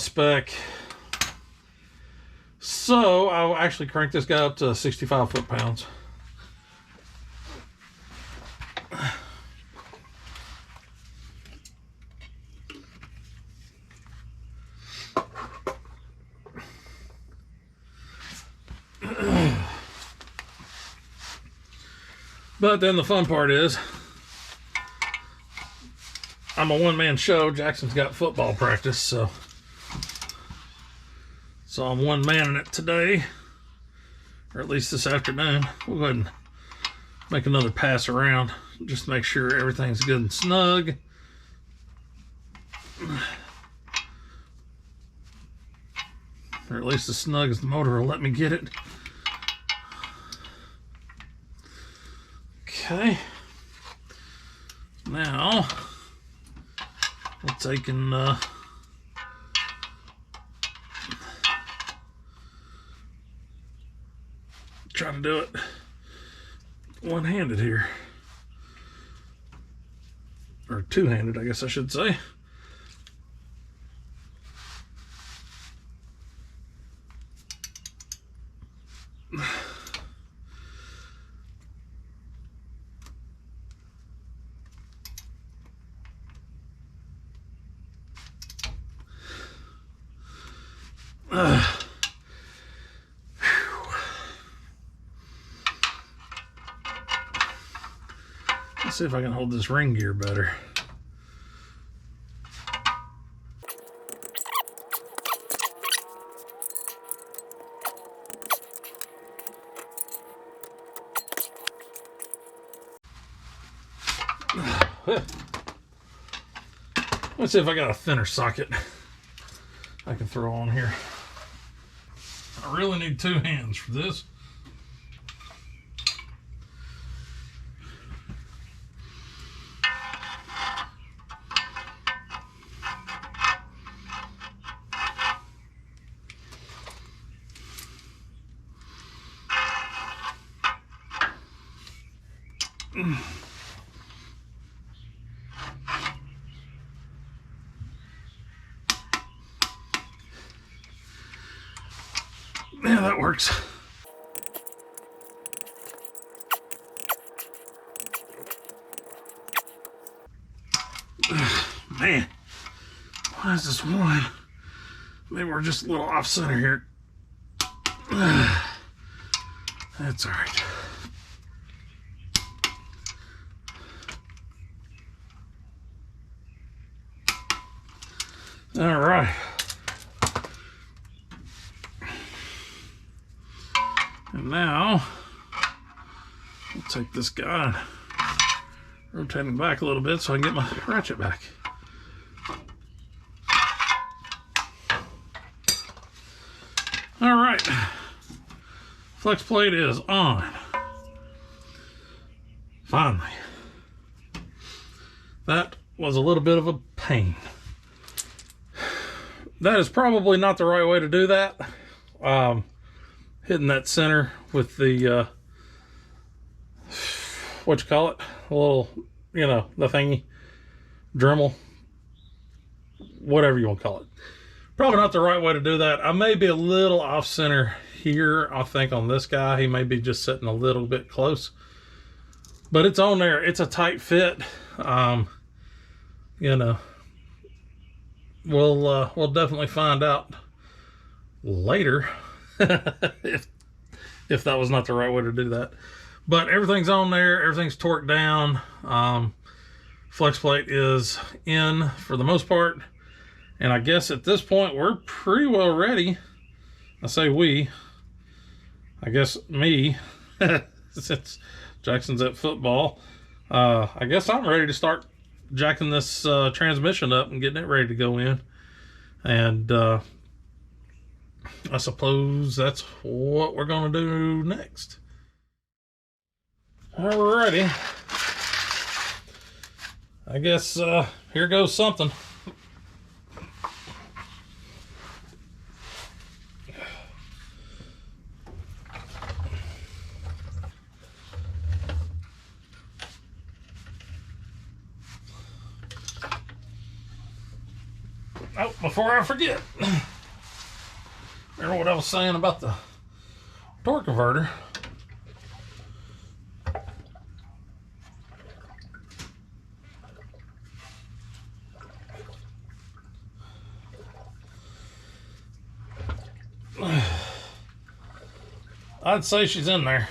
spec. So I'll actually crank this guy up to 65 foot-pounds. But then the fun part is, I'm a one-man show. Jackson's got football practice, so I'm one-manning it today, or at least this afternoon. We'll go ahead and make another pass around, just to make sure everything's good and snug. Or at least as snug as the motor will let me get it. Okay. Now, we're taking try to do it one-handed here. Or two-handed, I guess I should say. Let's see if I can hold this ring gear better. Let's see if I got a thinner socket I can throw on here. I really need 2 hands for this. Yeah, that works. Man, why is this one? Maybe we're just a little off center here. That's all right. All right. And now, I'll take this guy and rotate him back a little bit so I can get my ratchet back. All right. Flex plate is on. Finally. That was a little bit of a pain. That is probably not the right way to do that. Hitting that center with the, what you call it? A little, you know, the thingy, Dremel, whatever you want to call it. Probably not the right way to do that. I may be a little off center here, I think, on this guy. He may be just sitting a little bit close. But it's on there. It's a tight fit. You know, we'll definitely find out later if that was not the right way to do that. But everything's on there. Everything's torqued down. Flex plate is in for the most part. And I guess at this point, we're pretty well ready. I say we. I guess me, since Jackson's at football. I guess I'm ready to start jacking this transmission up and getting it ready to go in. And I suppose that's what we're going to do next. Alrighty. I guess here goes something. Oh, before I forget, remember what I was saying about the torque converter? I'd say she's in there.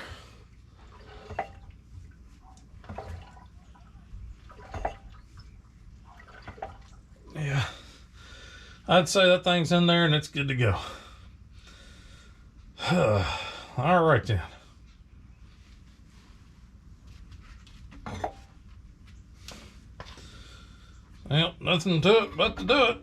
Yeah. I'd say that thing's in there and it's good to go. All right then. Well, nothing to it but to do it.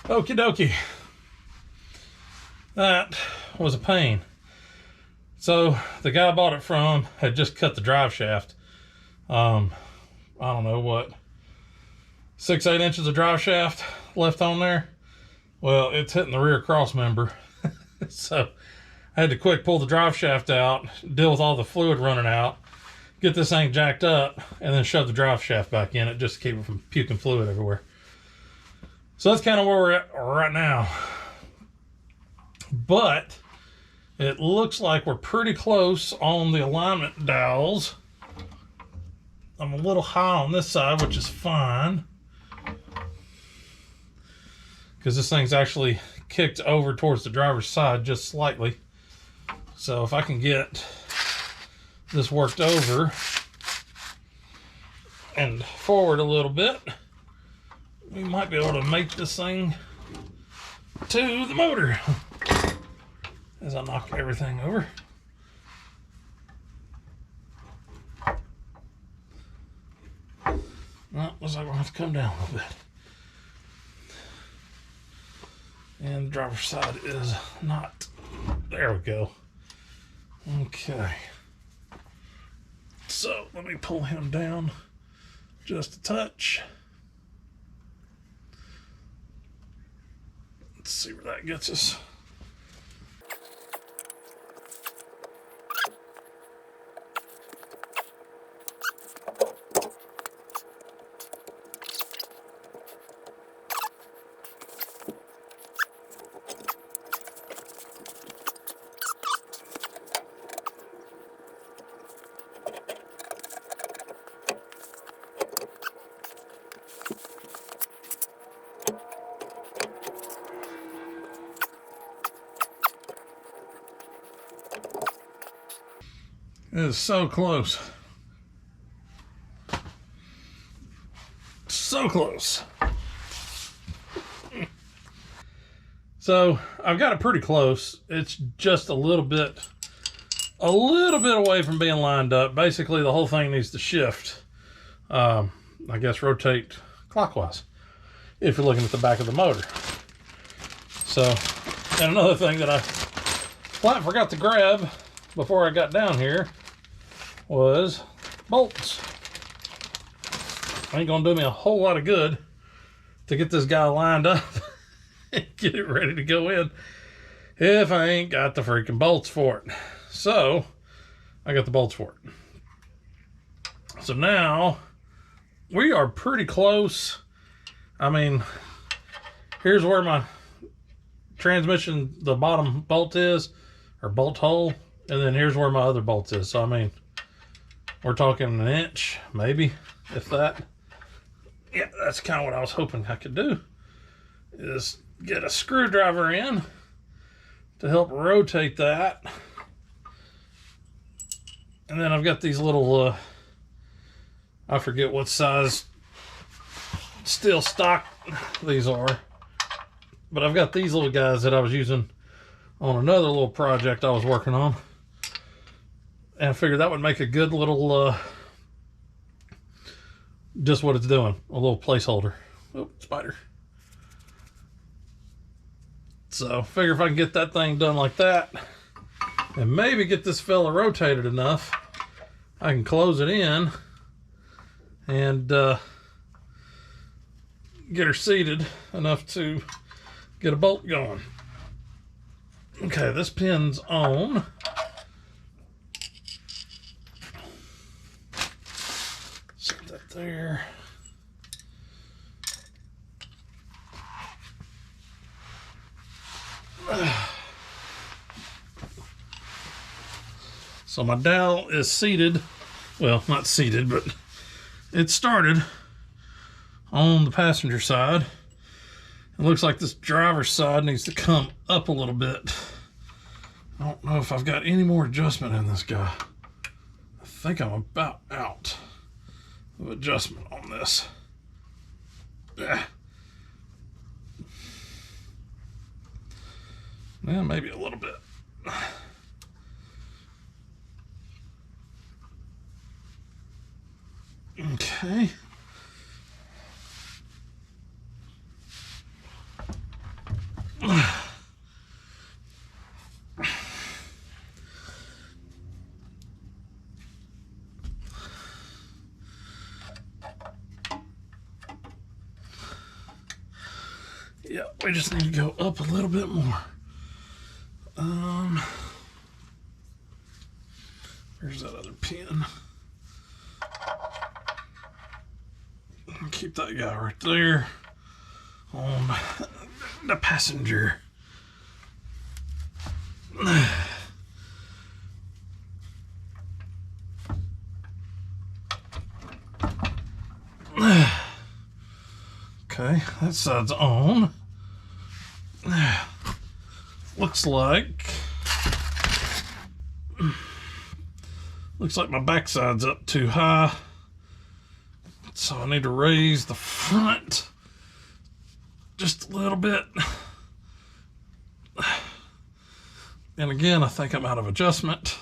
Okie dokie. That was a pain. So the guy I bought it from had just cut the drive shaft. I don't know what, 6-8 inches of drive shaft left on there. Well, it's hitting the rear cross member. So I had to quick pull the drive shaft out, deal with all the fluid running out, get this thing jacked up, and then shove the drive shaft back in it just to keep it from puking fluid everywhere. So that's kind of where we're at right now. But It looks like we're pretty close on the alignment dowels. I'm a little high on this side, which is fine, because this thing's actually kicked over towards the driver's side just slightly. So if I can get this worked over and forward a little bit, we might be able to make this thing to the motor. As I knock everything over. Well, looks like we're going to have to come down a little bit. And the driver's side is not. There we go. Okay. So let me pull him down just a touch. Let's see where that gets us. It is so close. So close. So I've got it pretty close. It's just a little bit away from being lined up. Basically, the whole thing needs to shift. I guess rotate clockwise if you're looking at the back of the motor. So, and another thing that I flat forgot to grab before I got down here was bolts. Ain't gonna do me a whole lot of good to get this guy lined up and get it ready to go in if I ain't got the freaking bolts for it. So I got the bolts for it. So now we are pretty close. I mean, here's where my transmission, the bottom bolt is, or bolt hole, and then here's where my other bolt is. So I mean, we're talking an inch, maybe, if that. Yeah, that's kind of what I was hoping I could do, is get a screwdriver in to help rotate that. And then I've got these little, I forget what size steel stock these are, but I've got these little guys that I was using on another little project I was working on. And I figured that would make a good little, just what it's doing, a little placeholder. Oh, spider. So figure if I can get that thing done like that, and maybe get this fella rotated enough, I can close it in and get her seated enough to get a bolt going. Okay, this pin's on. Set that there. So my dowel is seated. Well, not seated, but it started on the passenger side. It looks like this driver's side needs to come up a little bit. I don't know if I've got any more adjustment in this guy. I think I'm about out of adjustment on this. Yeah, maybe a little bit. Okay. Yeah, we just need to go up a little bit more. Where's that other pin? Keep that guy right there on the passenger. Okay, that side's on. Looks like my backside's up too high. So I need to raise the front just a little bit. And again, I think I'm out of adjustment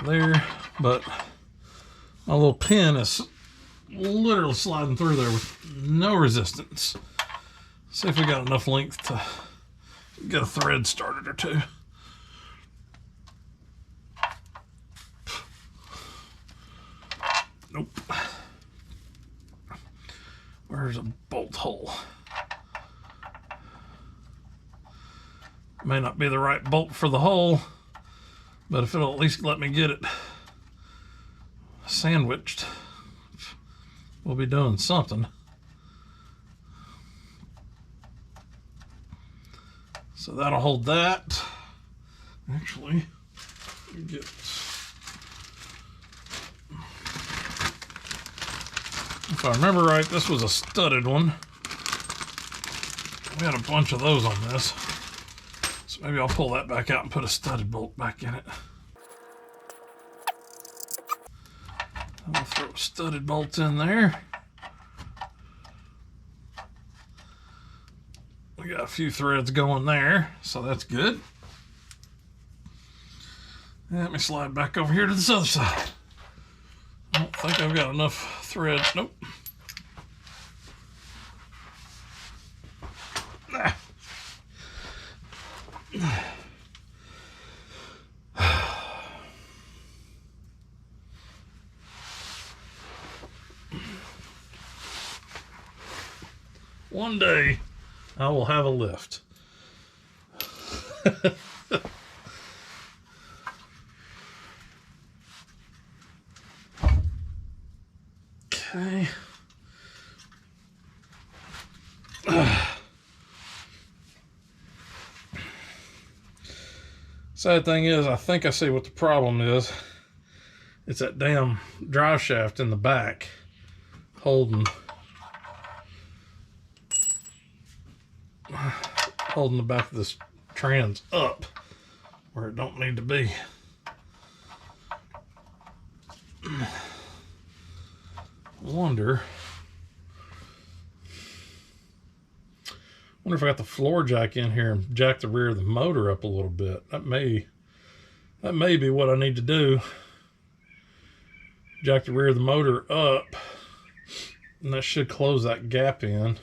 there, but my little pin is literally sliding through there with no resistance. See if we got enough length to get a thread started or two. Nope. Where's a bolt hole? May not be the right bolt for the hole, but if it'll at least let me get it sandwiched, we'll be doing something. So that'll hold that. Actually, let me get... If I remember right, this was a studded one. We had a bunch of those on this. So maybe I'll pull that back out and put a studded bolt back in it. I'll throw a studded bolt in there. We got a few threads going there, so that's good. Let me slide back over here to this other side. I don't think I've got enough threads. Nope. One day I will have a lift. Okay. Sad thing is, I think I see what the problem is. It's that damn drive shaft in the back holding the back of this trans up where it don't need to be. Wonder if I got the floor jack in here and jack the rear of the motor up a little bit. That may be what I need to do. Jack the rear of the motor up, and that should close that gap in.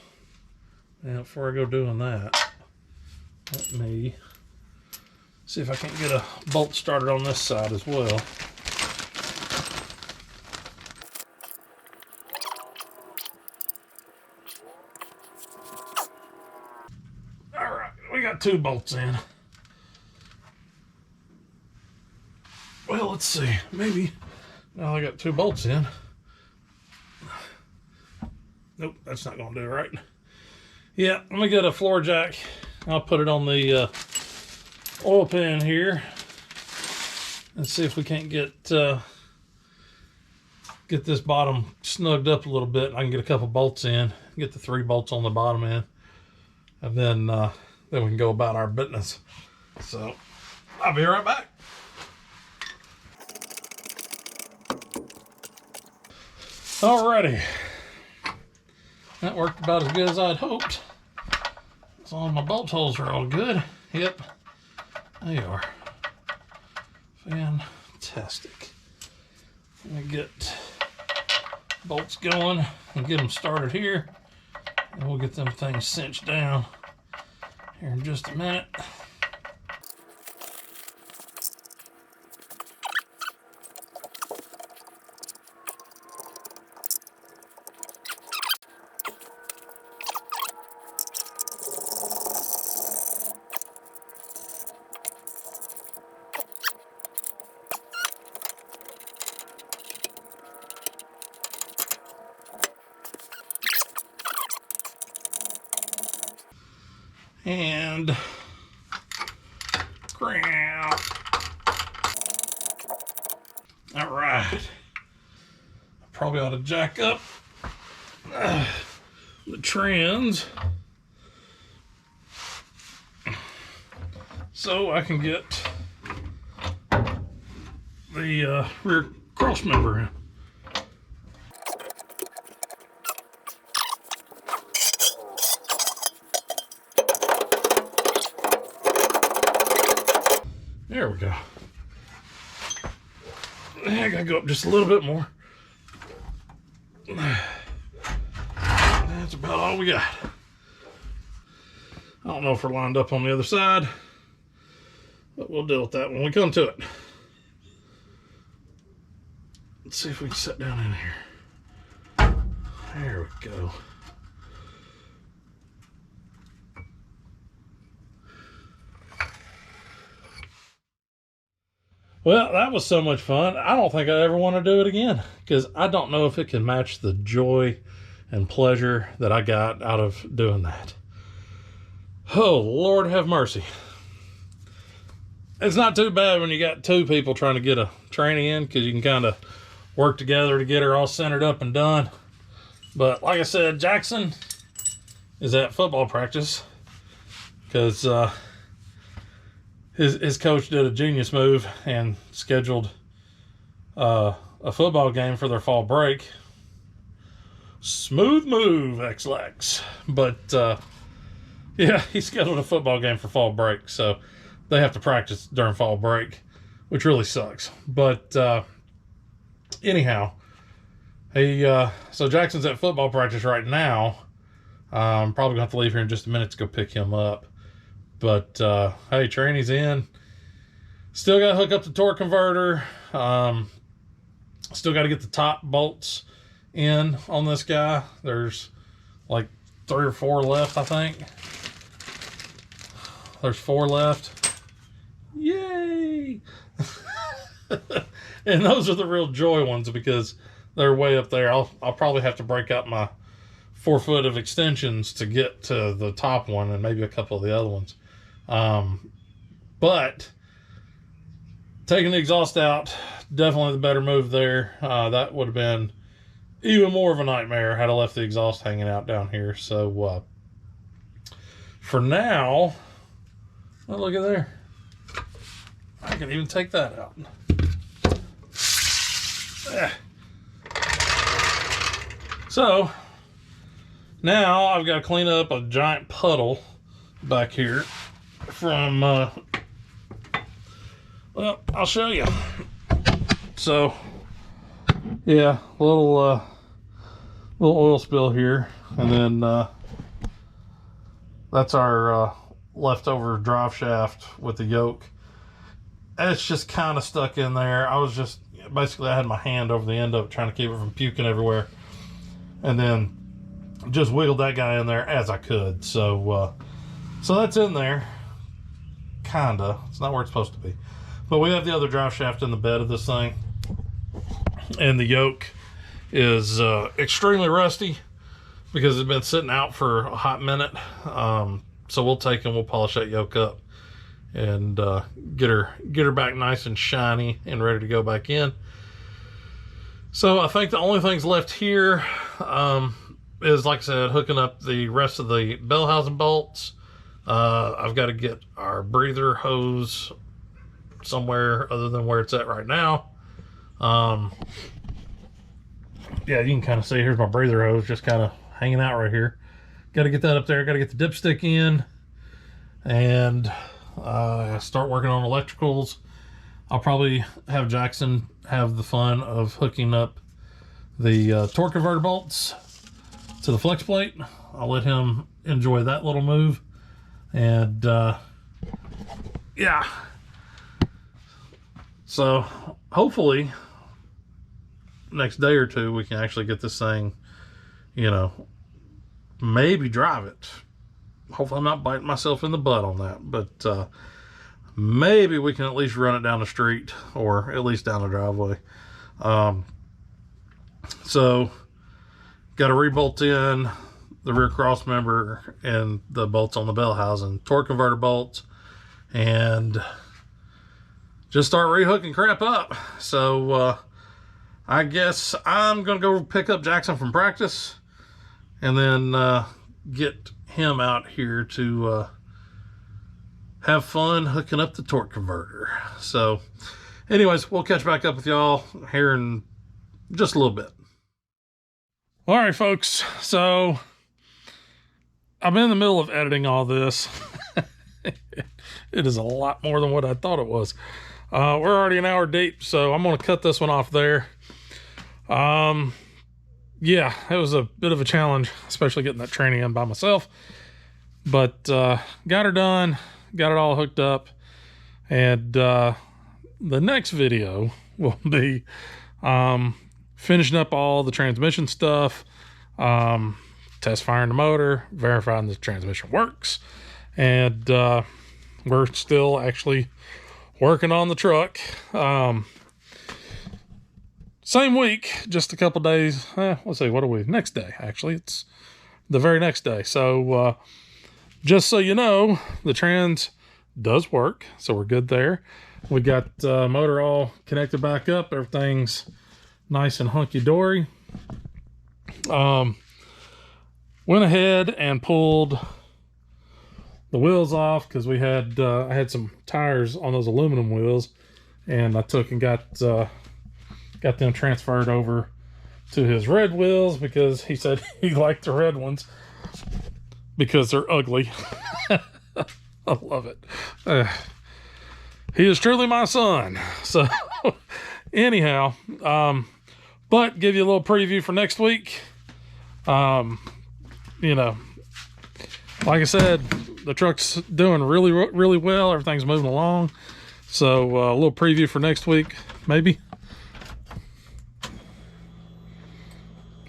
Now, before I go doing that, let me see if I can get a bolt started on this side as well. All right, we got 2 bolts in. Well, let's see. Maybe now I got 2 bolts in. Nope, that's not going to do it right. Yeah, let me get a floor jack. I'll put it on the oil pan here and see if we can't get this bottom snugged up a little bit. I can get a couple bolts in, get the 3 bolts on the bottom end, and then we can go about our business. So I'll be right back. Alrighty, that worked about as good as I'd hoped. As long as my bolt holes are all good. Yep, they are. Fantastic. Let me get bolts going and get them started here, and we'll get them things cinched down here in just a minute. And crap. All right. I probably ought to jack up the trans so I can get the rear cross member in. There we go. I gotta go up just a little bit more. That's about all we got. I don't know if we're lined up on the other side, but we'll deal with that when we come to it. Let's see if we can sit down in here. There we go. Well, that was so much fun. I don't think I ever want to do it again because I don't know if it can match the joy and pleasure that I got out of doing that. Oh, Lord have mercy. It's not too bad when you got two people trying to get a tranny in because you can kind of work together to get her all centered up and done. But like I said, Jackson is at football practice because his coach did a genius move and scheduled a football game for their fall break. Smooth move, X-Lax. But yeah, he scheduled a football game for fall break, so they have to practice during fall break, which really sucks. But anyhow, so Jackson's at football practice right now. I'm probably gonna have to leave here in just a minute to go pick him up. But hey, Tranny's in. Still got to hook up the torque converter. Still got to get the top bolts in on this guy. There's like 3 or 4 left, I think. There's 4 left. Yay! And those are the real joy ones because they're way up there. I'll probably have to break out my 4 foot of extensions to get to the top one and maybe a couple of the other ones. But taking the exhaust out, definitely the better move there. That would have been even more of a nightmare had I left the exhaust hanging out down here. So for now, oh, look at there. I can even take that out. So now I've got to clean up a giant puddle back here from well, I'll show you. So yeah, little oil spill here, and then that's our leftover drive shaft with the yoke. It's just kind of stuck in there. I was just basically, I had my hand over the end of it trying to keep it from puking everywhere, and then just wiggled that guy in there as I could. So so that's in there, kinda. It's not where it's supposed to be, but we have the other drive shaft in the bed of this thing, and the yoke is extremely rusty because it's been sitting out for a hot minute. So we'll take and we'll polish that yoke up and get her back nice and shiny and ready to go back in. So I think the only things left here is, like I said, hooking up the rest of the bell housing bolts. I've got to get our breather hose somewhere other than where it's at right now. Yeah, you can kind of see, here's my breather hose just kind of hanging out right here. Got to get that up there. Got to get the dipstick in and start working on electricals. I'll probably have Jackson have the fun of hooking up the torque converter bolts to the flex plate. I'll let him enjoy that little move. And yeah, so hopefully next day or two we can actually get this thing, you know, maybe drive it. Hopefully I'm not biting myself in the butt on that, but maybe we can at least run it down the street or at least down the driveway. So got to rebolt in the rear cross member and the bolts on the bell housing, torque converter bolts, and just start rehooking crap up. So I guess I'm gonna go pick up Jackson from practice, and then get him out here to have fun hooking up the torque converter. So anyways, we'll catch back up with y'all here in just a little bit. All right, folks. So I'm in the middle of editing all this. It is a lot more than what I thought it was. We're already an hour deep, so I'm going to cut this one off there. Yeah, it was a bit of a challenge, especially getting that Tranny in by myself. But got her done, got it all hooked up. And the next video will be finishing up all the transmission stuff, test firing the motor, verifying the transmission works. And we're still actually working on the truck. Same week, just a couple days. Let's see, what are we? Next day, actually. It's the very next day. So just so you know, the trans does work. So we're good there. We got motor all connected back up. Everything's nice and hunky-dory. Went ahead and pulled the wheels off because we had I had some tires on those aluminum wheels, and I took and got them transferred over to his red wheels because he said he liked the red ones because they're ugly. I love it. He is truly my son. So anyhow, but give you a little preview for next week. You know, like I said, the truck's doing really well. Everything's moving along. So a little preview for next week, maybe.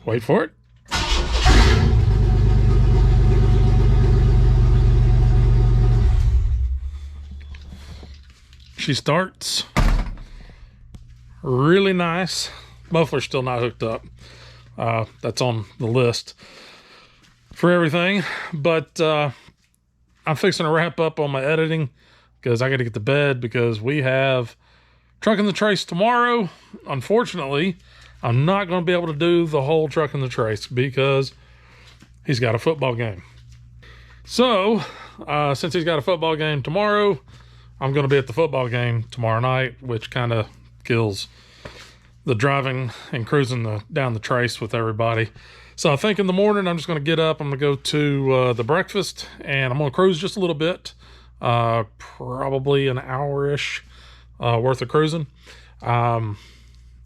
Wait for it. She starts really nice. Muffler's still not hooked up. That's on the list for everything. But I'm fixing to wrap up on my editing because I got to get to bed because we have Truck in the Trace tomorrow. Unfortunately, I'm not going to be able to do the whole Truck in the Trace because he's got a football game. So, since he's got a football game tomorrow, I'm going to be at the football game tomorrow night, which kind of kills the driving and cruising down the trace with everybody. So I think in the morning, I'm just going to get up. I'm going to go to the breakfast, and I'm going to cruise just a little bit, probably an hour-ish worth of cruising. I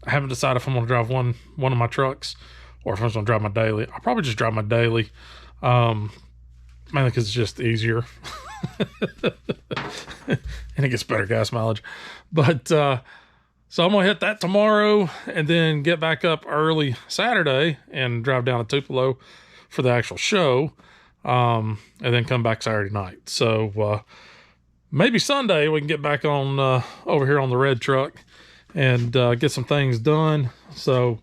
haven't decided if I'm going to drive one of my trucks or if I'm just going to drive my daily. I'll probably just drive my daily, mainly because it's just easier. And it gets better gas mileage. But so I'm gonna hit that tomorrow and then get back up early Saturday and drive down to Tupelo for the actual show, and then come back Saturday night. So maybe Sunday we can get back on over here on the red truck and get some things done. So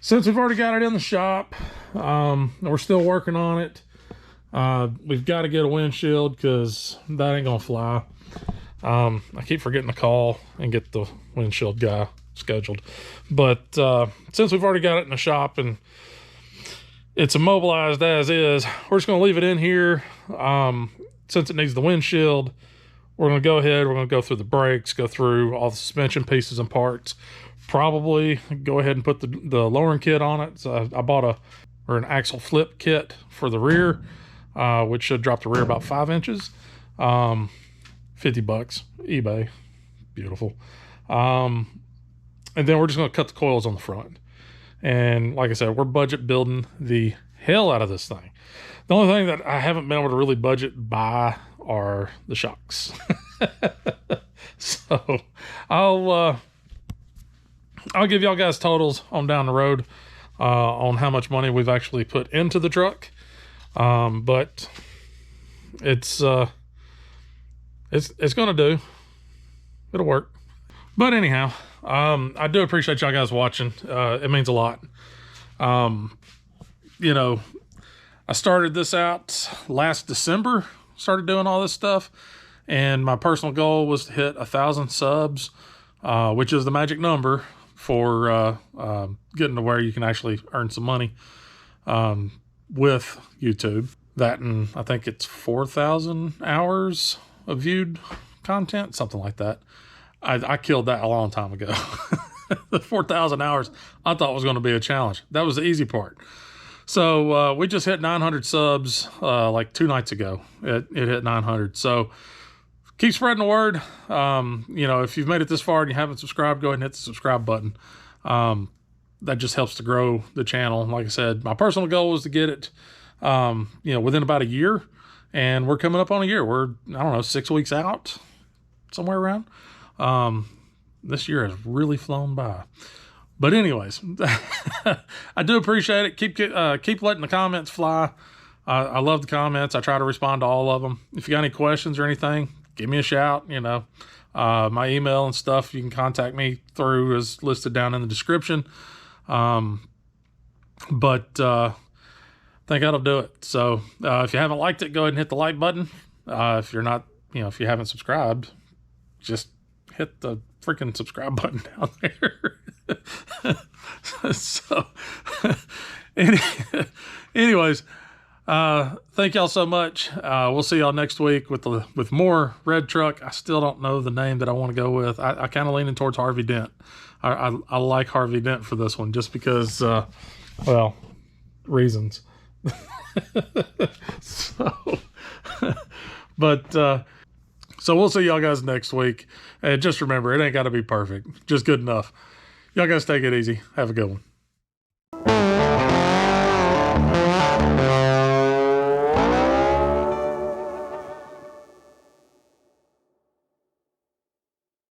since we've already got it in the shop, we're still working on it. We've got to get a windshield because that ain't gonna fly. I keep forgetting to call and get the windshield guy scheduled, but since we've already got it in the shop and it's immobilized as is, we're just gonna leave it in here. Since it needs the windshield, we're gonna go ahead, we're gonna go through the brakes, go through all the suspension pieces and parts, probably go ahead and put the lowering kit on it. So I bought an axle flip kit for the rear, which should drop the rear about 5 inches. $50 eBay. Beautiful. And then we're just going to cut the coils on the front. And like I said, we're budget building the hell out of this thing. The only thing that I haven't been able to really budget buy are the shocks. So I'll give y'all guys totals on down the road on how much money we've actually put into the truck. But it's gonna do. It'll work. But anyhow, I do appreciate y'all guys watching. It means a lot. You know, I started this out last December, started doing all this stuff, and my personal goal was to hit 1,000 subs, which is the magic number for getting to where you can actually earn some money. with YouTube. That, and I think it's 4,000 hours of viewed content, something like that. I killed that a long time ago. The 4,000 hours I thought was going to be a challenge. That was the easy part. So we just hit 900 subs like 2 nights ago. It hit 900. So keep spreading the word. You know, if you've made it this far and you haven't subscribed, go ahead and hit the subscribe button. That just helps to grow the channel. Like I said, my personal goal was to get it, you know, within about a year. And we're coming up on a year. We're, I don't know, 6 weeks out, somewhere around. This year has really flown by. But anyways, I do appreciate it. Keep letting the comments fly. I love the comments. I try to respond to all of them. If you got any questions or anything, give me a shout. You know, my email and stuff you can contact me through is listed down in the description. But I think that'll do it. So if you haven't liked it, go ahead and hit the like button. If you're not, you know, if you haven't subscribed, just hit the freaking subscribe button down there. So anyways, thank y'all so much. We'll see y'all next week with more red truck. I still don't know the name that I want to go with. I kind of leaning towards Harvey Dent. I like Harvey Dent for this one just because, well, reasons. So we'll see y'all guys next week. And just remember, it ain't got to be perfect. Just good enough. Y'all guys take it easy. Have a good one.